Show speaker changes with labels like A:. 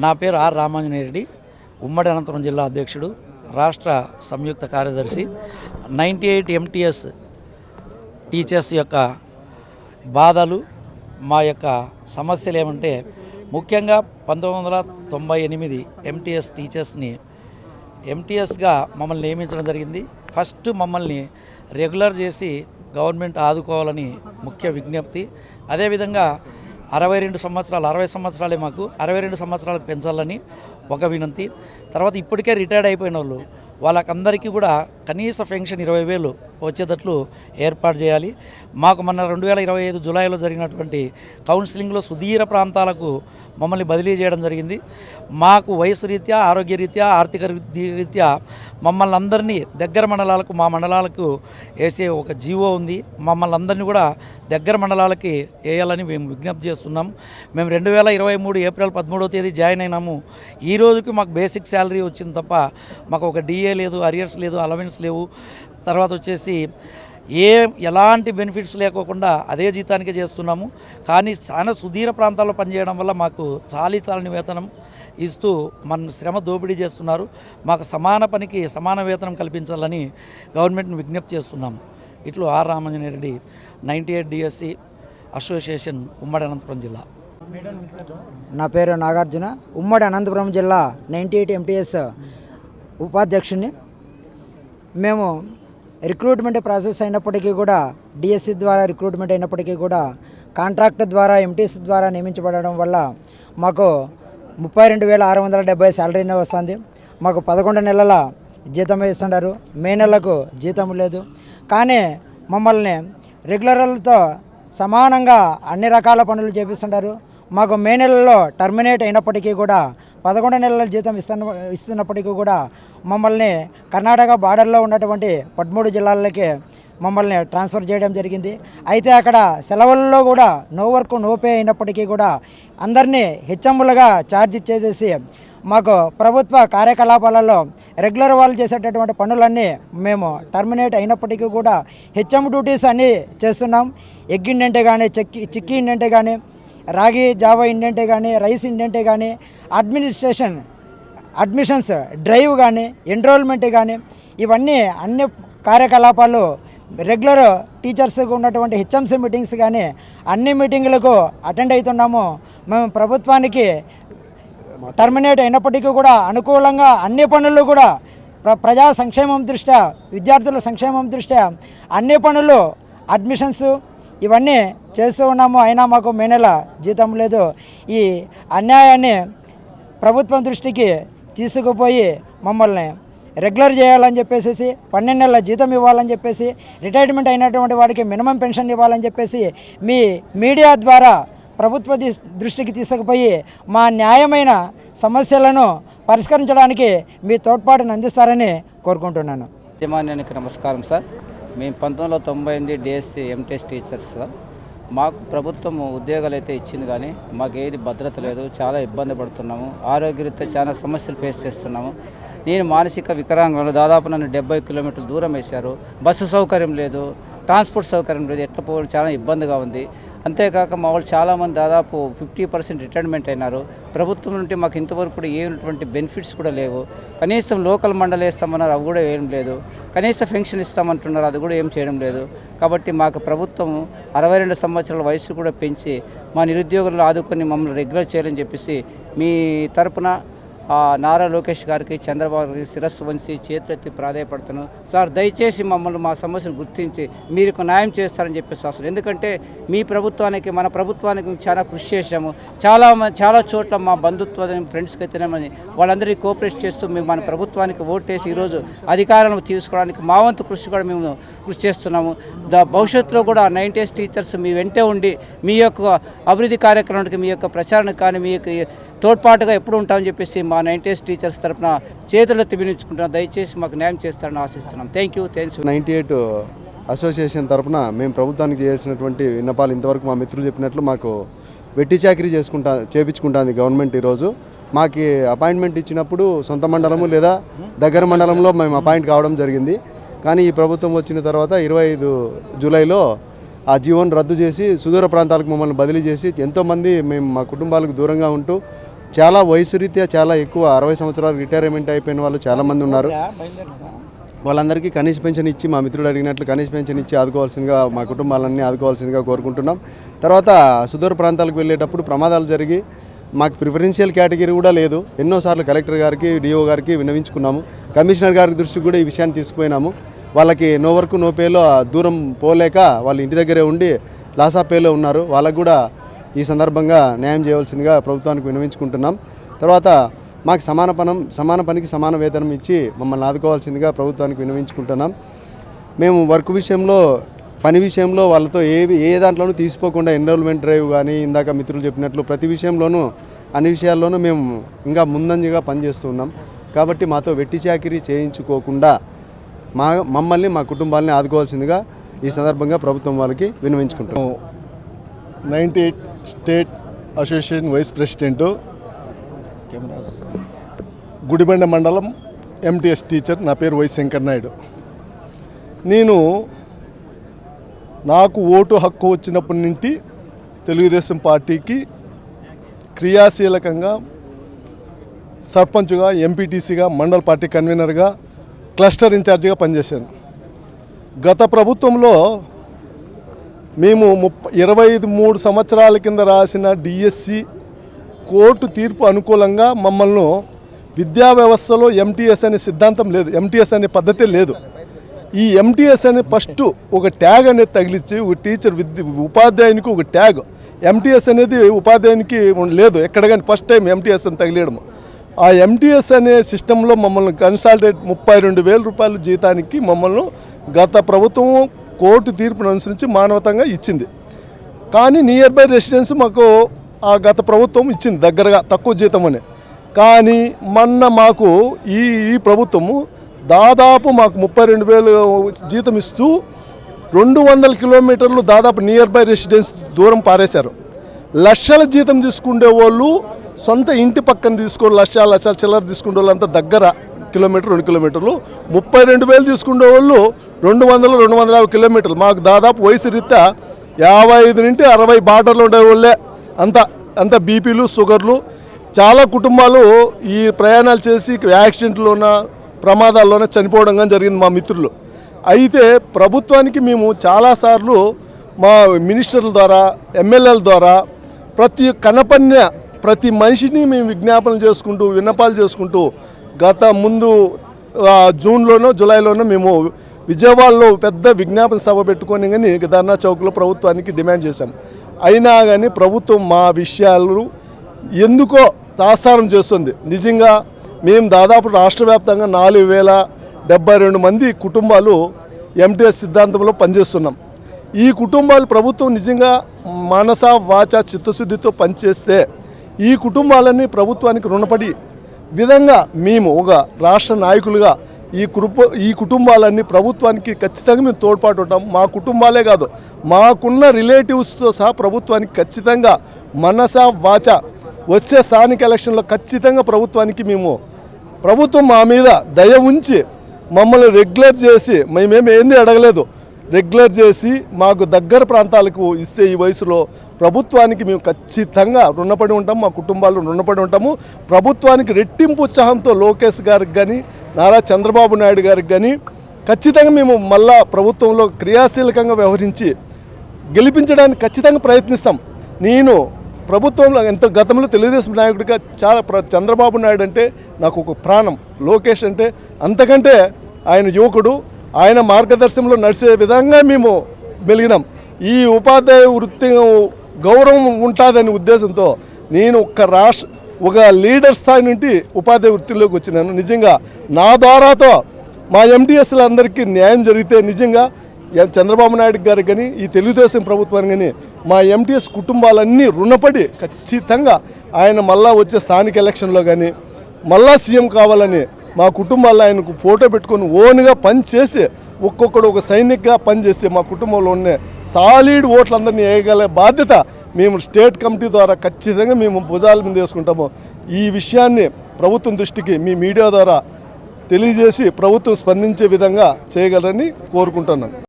A: నా పేరు ఆర్ రామాంజనేయుడి, ఉమ్మడి అనంతపురం జిల్లా అధ్యక్షుడు, రాష్ట్ర సంయుక్త కార్యదర్శి. 98 ఎంటీఎస్ టీచర్స్ యొక్క బాధలు, మా యొక్క సమస్యలు ఏమంటే, ముఖ్యంగా 1998 ఎంటీఎస్ టీచర్స్ని ఎంటీఎస్గా మమ్మల్ని నియమించడం జరిగింది. ఫస్ట్ మమ్మల్ని రెగ్యులర్ చేసి గవర్నమెంట్ ఆదుకోవాలని ముఖ్య విజ్ఞప్తి. అదేవిధంగా 62 సంవత్సరాలు, 60 సంవత్సరాలే మాకు 62 సంవత్సరాలకు పెంచాలని ఒక వినంతి. తర్వాత ఇప్పటికే రిటైర్డ్ అయిపోయిన వాళ్ళకందరికీ కూడా కనీస పెన్షన్ 20,000 వచ్చేటట్లు ఏర్పాటు చేయాలి. మాకు మొన్న 2025 జూలైలో జరిగినటువంటి కౌన్సిలింగ్లో సుదూర ప్రాంతాలకు మమ్మల్ని బదిలీ చేయడం జరిగింది. మాకు వయసు రీత్యా, ఆరోగ్య రీత్యా, ఆర్థిక రీత్యా మమ్మల్ని అందరినీ దగ్గర మండలాలకు, మా మండలాలకు వేసే ఒక జీవో ఉంది. మమ్మల్ని అందరినీ కూడా దగ్గర మండలాలకి వేయాలని మేము విజ్ఞప్తి చేస్తున్నాం. మేము 2023 ఏప్రిల్ 13వ తేదీ జాయిన్ అయినాము. ఈ రోజుకి మాకు బేసిక్ శాలరీ వచ్చింది తప్ప మాకు ఒక డిఏ లేదు, అరియర్స్ లేదు, అలవెన్స్ లేవు. తర్వాత వచ్చేసి ఎలాంటి బెనిఫిట్స్ లేకోకుండా అదే జీతానికే చేస్తున్నాము. కానీ చాలా సుదూర ప్రాంతాల్లో పనిచేయడం వల్ల మాకు చాలని వేతనం ఇస్తూ మన శ్రమ దోపిడీ చేస్తున్నారు. మాకు సమాన పనికి సమాన వేతనం కల్పించాలని గవర్నమెంట్ని విజ్ఞప్తి చేస్తున్నాము. ఇట్లు ఆర్ రామాంజనేయుడి, 98 డిఎస్సి అసోసియేషన్, ఉమ్మడి అనంతపురం జిల్లా.
B: నా పేరు నాగార్జున, ఉమ్మడి అనంతపురం జిల్లా 98 ఎంటీఎస్ ఉపాధ్యక్షుని. మేము రిక్రూట్మెంట్ ప్రాసెస్ అయినప్పటికీ కూడా, డిఎస్సి ద్వారా రిక్రూట్మెంట్ అయినప్పటికీ కూడా కాంట్రాక్ట్ ద్వారా ఎంటీఎస్ ద్వారా నియమించబడడం వల్ల మాకు 32,670 శాలరీనే వస్తుంది. మాకు 11 నెలల జీతం ఇస్తున్నారు. మే నెలకు జీతం లేదు. కానీ మమ్మల్ని రెగ్యులర్లతో సమానంగా అన్ని రకాల పనులు చేపిస్తుంటారు. మాకు మే నెలలో టర్మినేట్ అయినప్పటికీ కూడా 11 నెలల జీతం ఇస్తున్నప్పటికీ కూడా మమ్మల్ని కర్ణాటక బార్డర్లో ఉన్నటువంటి 13 జిల్లాలకి మమ్మల్ని ట్రాన్స్ఫర్ చేయడం జరిగింది. అయితే అక్కడ సెలవుల్లో కూడా నో వర్క్ నో పే అయినప్పటికీ కూడా అందరినీ హెచ్ఎంలుగా ఛార్జ్ ఇచ్చేసేసి మాకు ప్రభుత్వ కార్యకలాపాలలో రెగ్యులర్ వాళ్ళు చేసేటటువంటి పనులన్నీ మేము టర్మినేట్ అయినప్పటికీ కూడా హెచ్ఎం డ్యూటీస్ అన్నీ చేస్తున్నాం. ఎగ్ ఇండెంటే కానీ, చిక్కీ ఇండెంటే కానీ, రాగి జావా ఇండెంటే కానీ, రైస్ ఇండెంటే కానీ, అడ్మిషన్స్ డ్రైవ్ కానీ, ఎన్రోల్మెంట్ కానీ, ఇవన్నీ అన్ని కార్యకలాపాలు రెగ్యులర్ టీచర్స్కి ఉన్నటువంటి హెచ్ఎంసీ మీటింగ్స్ కానీ అన్ని మీటింగులకు అటెండ్ అవుతున్నాము. మేము ప్రభుత్వానికి టర్మినేట్ అయినప్పటికీ కూడా అనుకూలంగా అన్ని పనులు కూడా ప్రజా సంక్షేమం దృష్ట్యా, విద్యార్థుల సంక్షేమం దృష్ట్యా అన్ని పనులు, అడ్మిషన్స్ ఇవన్నీ చేస్తూ ఉన్నాము. అయినా మాకు మే నెల జీతం లేదు. ఈ అన్యాయాన్ని ప్రభుత్వం దృష్టికి తీసుకుపోయి మమ్మల్ని రెగ్యులర్ చేయాలని చెప్పేసి, 12 నెలల జీతం ఇవ్వాలని చెప్పేసి, రిటైర్మెంట్ అయినటువంటి వాడికి మినిమం పెన్షన్ ఇవ్వాలని చెప్పేసి మీ మీడియా ద్వారా ప్రభుత్వ దృష్టికి తీసుకుపోయి మా న్యాయమైన సమస్యలను పరిష్కరించడానికి మీ తోడ్పాటును అందిస్తారని కోరుకుంటున్నాను.
C: యాజమాన్యానికి నమస్కారం సార్. మేము 1998 డిఎస్సి ఎంటీఎస్ టీచర్స్ సార్. మాకు ప్రభుత్వం ఉద్యోగాలు అయితే ఇచ్చింది, కానీ మాకు ఏది భద్రత లేదు. చాలా ఇబ్బంది పడుతున్నాము. ఆరోగ్యరీత్యా చాలా సమస్యలు ఫేస్ చేస్తున్నాము. నేను మానసిక వికలాంగులను, దాదాపు నన్ను 70 కిలోమీటర్ల దూరం వేశారు. బస్సు సౌకర్యం లేదు, ట్రాన్స్పోర్ట్ సౌకర్యం లేదు. ఎట్లా పోవడం చాలా ఇబ్బందిగా ఉంది. అంతేకాక మా వాళ్ళు చాలామంది దాదాపు 50% రిటైర్మెంట్ అయినారు. ప్రభుత్వం నుండి మాకు ఇంతవరకు కూడా ఏమైనటువంటి బెనిఫిట్స్ కూడా లేవు. కనీసం లోకల్ మండలి వేస్తామన్నారు, అవి కూడా ఏం లేదు. కనీస పెన్షన్ ఇస్తామంటున్నారు, అది కూడా ఏం చేయడం లేదు. కాబట్టి మాకు ప్రభుత్వం 62 సంవత్సరాల వయసు కూడా పెంచి మా నిరుద్యోగులను ఆదుకొని మమ్మల్ని రెగ్యులర్ చేయాలని చెప్పేసి మీ తరపున నారా లోకేష్ గారికి, చంద్రబాబు గారికి శిరస్సు వంచి చేతులెత్తి ప్రాధాయపడుతున్నాను. సార్, దయచేసి మమ్మల్ని మా సమస్యను గుర్తించి మీరు న్యాయం చేస్తారని చెప్పేసి అసలు. ఎందుకంటే మీ ప్రభుత్వానికి, మన ప్రభుత్వానికి చాలా కృషి చేశాము. చాలా చోట్ల మా బంధుత్వ ఫ్రెండ్స్కి అయితేనేమని వాళ్ళందరికీ కోఆపరేట్ చేస్తూ మేము మన ప్రభుత్వానికి ఓటేసి ఈరోజు అధికారం తీసుకోవడానికి మా వంతు కృషి కూడా మేము కృషి చేస్తున్నాము. భవిష్యత్తులో కూడా 98 టీచర్స్ మీ వెంటే ఉండి మీ యొక్క అభివృద్ధి కార్యక్రమానికి, మీ యొక్క ప్రచారానికి కానీ మీ యొక్క తోడ్పాటుగా ఎప్పుడు ఉంటామని చెప్పేసి మా 98 టీచర్స్ తరఫున చేతులెత్తి వినియోగించుకుంటున్నాం. దయచేసి మాకు న్యాయం చేస్తారని ఆశిస్తున్నాం. Thank you.
D: 98 అసోసియేషన్ తరఫున మేము ప్రభుత్వానికి చేయాల్సినటువంటి విన్నపాలు ఇంతవరకు మా మిత్రులు చెప్పినట్లు మాకు వెట్టి చాకరీ చేపించుకుంటుంది గవర్నమెంట్. ఈరోజు మాకు అపాయింట్మెంట్ ఇచ్చినప్పుడు సొంత మండలము లేదా దగ్గర మండలంలో మేము అపాయింట్ కావడం జరిగింది. కానీ ఈ ప్రభుత్వం వచ్చిన తర్వాత 25 జూలైలో ఆ జీవోను రద్దు చేసి సుదూర ప్రాంతాలకు మమ్మల్ని బదిలీ చేసి ఎంతోమంది మేము మా కుటుంబాలకు దూరంగా ఉంటూ చాలా వయసు రీత్యా చాలా ఎక్కువ 60 సంవత్సరాలు రిటైర్మెంట్ అయిపోయిన వాళ్ళు చాలామంది ఉన్నారు. వాళ్ళందరికీ కనీస పెన్షన్ ఇచ్చి మా మిత్రుడు అడిగినట్లు కనీస పెన్షన్ ఇచ్చి ఆదుకోవాల్సిందిగా మా కుటుంబాలన్నీ ఆదుకోవాల్సిందిగా కోరుకుంటున్నాం. తర్వాత సుదూర ప్రాంతాలకు వెళ్ళేటప్పుడు ప్రమాదాలు జరిగి మాకు ప్రిఫరెన్షియల్ కేటగిరీ కూడా లేదు. ఎన్నోసార్లు కలెక్టర్ గారికి డిఓ గారికి విన్నవించుకున్నాము. కమిషనర్ గారి దృష్టికి కూడా ఈ విషయాన్ని తీసుకుపోయినాము. వాళ్ళకి నో వర్క్ నో పేలో దూరం పోలేక వాళ్ళు ఇంటి దగ్గరే ఉండి లాస్ ఆఫ్ పేలో ఉన్నారు. వాళ్ళకు కూడా ఈ సందర్భంగా న్యాయం చేయవలసిందిగా ప్రభుత్వానికి విన్నవించుకుంటున్నాం. తర్వాత మాకు సమాన పనికి సమాన వేతనం ఇచ్చి మమ్మల్ని ఆదుకోవాల్సిందిగా ప్రభుత్వానికి విన్నవించుకుంటున్నాం. మేము వర్క్ విషయంలో పని విషయంలో వాళ్ళతో ఏ దాంట్లోనూ తీసుకోకుండా ఎన్రోల్మెంట్ డ్రైవ్ కానీ ఇందాక మిత్రులు చెప్పినట్లు ప్రతి విషయంలోనూ అన్ని విషయాల్లోనూ మేము ఇంకా ముందంజగా పనిచేస్తూ ఉన్నాం. కాబట్టి మాతో వెట్టి చాకిరీ చేయించుకోకుండా మమ్మల్ని మా కుటుంబాలని ఆదుకోవాల్సిందిగా ఈ సందర్భంగా ప్రభుత్వం వాళ్ళకి విన్నవించుకుంటాం.
E: 98 state association vice president, Gudibanda మండలం ఎంటీఎస్ టీచర్. నా పేరు వై శంకర్ నాయుడు. నాకు ఓటు హక్కు వచ్చినప్పటి నుండి తెలుగుదేశం పార్టీకి క్రియాశీలకంగా సర్పంచ్గా, ఎంపీటీసీగా, మండల పార్టీ కన్వీనర్గా, క్లస్టర్ ఇన్ఛార్జిగా పనిచేశాను. గత ప్రభుత్వంలో మేము 23 సంవత్సరాల కింద రాసిన డిఎస్సి కోర్టు తీర్పు అనుకూలంగా మమ్మల్ని విద్యా వ్యవస్థలో ఎంటీఎస్ అనే సిద్ధాంతం లేదు, ఎంటీఎస్ అనే పద్ధతే లేదు. ఈ ఎంటీఎస్ అనే ఫస్ట్ ఒక ట్యాగ్ అనేది తగిలించి ఒక టీచర్ ఉపాధ్యాయునికి ఒక ట్యాగ్, ఎంటీఎస్ అనేది ఉపాధ్యాయునికి లేదు ఎక్కడ కానీ, ఫస్ట్ టైం ఎంటీఎస్ అని తగిలేయడం. ఆ ఎంటీఎస్ అనే సిస్టంలో మమ్మల్ని కన్సాలిడేట్ 32,000 రూపాయల జీతానికి మమ్మల్ని గత ప్రభుత్వం కోర్టు తీర్పును అనుసరించి మానవతంగా ఇచ్చింది. కానీ నియర్ బై రెసిడెన్స్ మాకు ఆ గత ప్రభుత్వం ఇచ్చింది దగ్గరగా తక్కువ జీతం అని. కానీ మొన్న మాకు ఈ ప్రభుత్వము దాదాపు మాకు 32,000 జీతం ఇస్తూ 200 కిలోమీటర్లు దాదాపు నియర్ బై రెసిడెన్స్ దూరం పారేశారు. లక్షల జీతం తీసుకునే వాళ్ళు సొంత ఇంటి పక్కన తీసుకోవాలి, లక్షల చిల్లర తీసుకునే వాళ్ళు అంతా దగ్గర కిలోమీటర్ 2 కిలోమీటర్లు, 32,000 తీసుకునే వాళ్ళు 200-250 కిలోమీటర్లు. మాకు దాదాపు వయసు రీత్యా 55 నుండి 60 బార్డర్లు ఉండే వాళ్ళే అంత బీపీలు, షుగర్లు. చాలా కుటుంబాలు ఈ ప్రయాణాలు చేసి యాక్సిడెంట్లోన ప్రమాదాల్లోనే చనిపోవడం కానీ జరిగింది మా మిత్రులు. అయితే ప్రభుత్వానికి మేము చాలాసార్లు మా మినిస్టర్ల ద్వారా, ఎమ్మెల్యేల ద్వారా ప్రతి మనిషిని మేము విజ్ఞాపనలు చేసుకుంటూ, విన్నపాలు చేసుకుంటూ గత ముందు జూన్లోనో జూలైలోనో మేము విజయవాడలో పెద్ద విజ్ఞాపన సభ పెట్టుకొని కానీ ధర్నా చౌక్లో ప్రభుత్వానికి డిమాండ్ చేశాం. అయినా కానీ ప్రభుత్వం మా విషయాలు ఎందుకో తాసారం చేస్తుంది. నిజంగా మేము దాదాపు రాష్ట్ర వ్యాప్తంగా 4,072 మంది కుటుంబాలు ఎంటీఎస్ సిద్ధాంతంలో పనిచేస్తున్నాం. ఈ కుటుంబాలు ప్రభుత్వం నిజంగా మనస వాచ చిత్తశుద్ధితో పనిచేస్తే ఈ కుటుంబాలన్నీ ప్రభుత్వానికి రుణపడి విధంగా మేము ఒక రాష్ట్ర నాయకులుగా ఈ కుటుంబాలన్నీ ప్రభుత్వానికి ఖచ్చితంగా మేము తోడ్పాటు ఉంటాం. మా కుటుంబాలే కాదు, మాకున్న రిలేటివ్స్తో సహా ప్రభుత్వానికి ఖచ్చితంగా మనస వాచ వచ్చే స్థానిక ఎలక్షన్లో ఖచ్చితంగా ప్రభుత్వం మా మీద దయ ఉంచి మమ్మల్ని రెగ్యులర్ చేసి, మేమేమి ఏంది అడగలేదు, రెగ్యులర్ చేసి మాకు దగ్గర ప్రాంతాలకు ఇస్తే ఈ వయసులో ప్రభుత్వానికి మేము ఖచ్చితంగా రుణపడి ఉంటాం, మా కుటుంబాలు రుణపడి ఉంటాము. ప్రభుత్వానికి రెట్టింపు ఉత్సాహంతో లోకేష్ గారికి కానీ, నారా చంద్రబాబు నాయుడు గారికి కానీ ఖచ్చితంగా మేము మళ్ళా ప్రభుత్వంలో క్రియాశీలకంగా వ్యవహరించి గెలిపించడానికి ఖచ్చితంగా ప్రయత్నిస్తాం. నేను ప్రభుత్వంలో గతంలో తెలుగుదేశం నాయకుడిగా చంద్రబాబు నాయుడు అంటే నాకు ఒక ప్రాణం, లోకేష్ అంటే అంతకంటే ఆయన యువకుడు, ఆయన మార్గదర్శనంలో నడిచే విధంగా మేము మెలిగినాం. ఈ ఉపాధ్యాయ వృత్తి గౌరవం ఉంటుందనే ఉద్దేశంతో నేను ఒక లీడర్ స్థాయి నుండి ఉపాధ్యాయ వృత్తిలోకి వచ్చినాను. నిజంగా నా ద్వారాతో మా ఎంటీఎస్లందరికీ న్యాయం జరిగితే నిజంగా చంద్రబాబు నాయుడు గారికి కానీ, ఈ తెలుగుదేశం ప్రభుత్వానికి కానీ మా ఎంటీఎస్ కుటుంబాలన్నీ రుణపడి ఖచ్చితంగా ఆయన మళ్ళా వచ్చే స్థానిక ఎలక్షన్లో కానీ మళ్ళా సీఎం కావాలని మా కుటుంబాల్లో ఆయనకు ఫోటో పెట్టుకొని ఓన్గా పనిచేసి ఒక్కొక్కడు ఒక సైనిక్గా పనిచేసి మా కుటుంబంలో ఉన్న సాలిడ్ ఓట్లందరినీ వేయగల బాధ్యత మేము స్టేట్ కమిటీ ద్వారా ఖచ్చితంగా మేము భుజాల మీద వేసుకుంటాము. ఈ విషయాన్ని ప్రభుత్వం దృష్టికి మీ మీడియా ద్వారా తెలియజేసి ప్రభుత్వం స్పందించే విధంగా చేయగలరని కోరుకుంటున్నాను.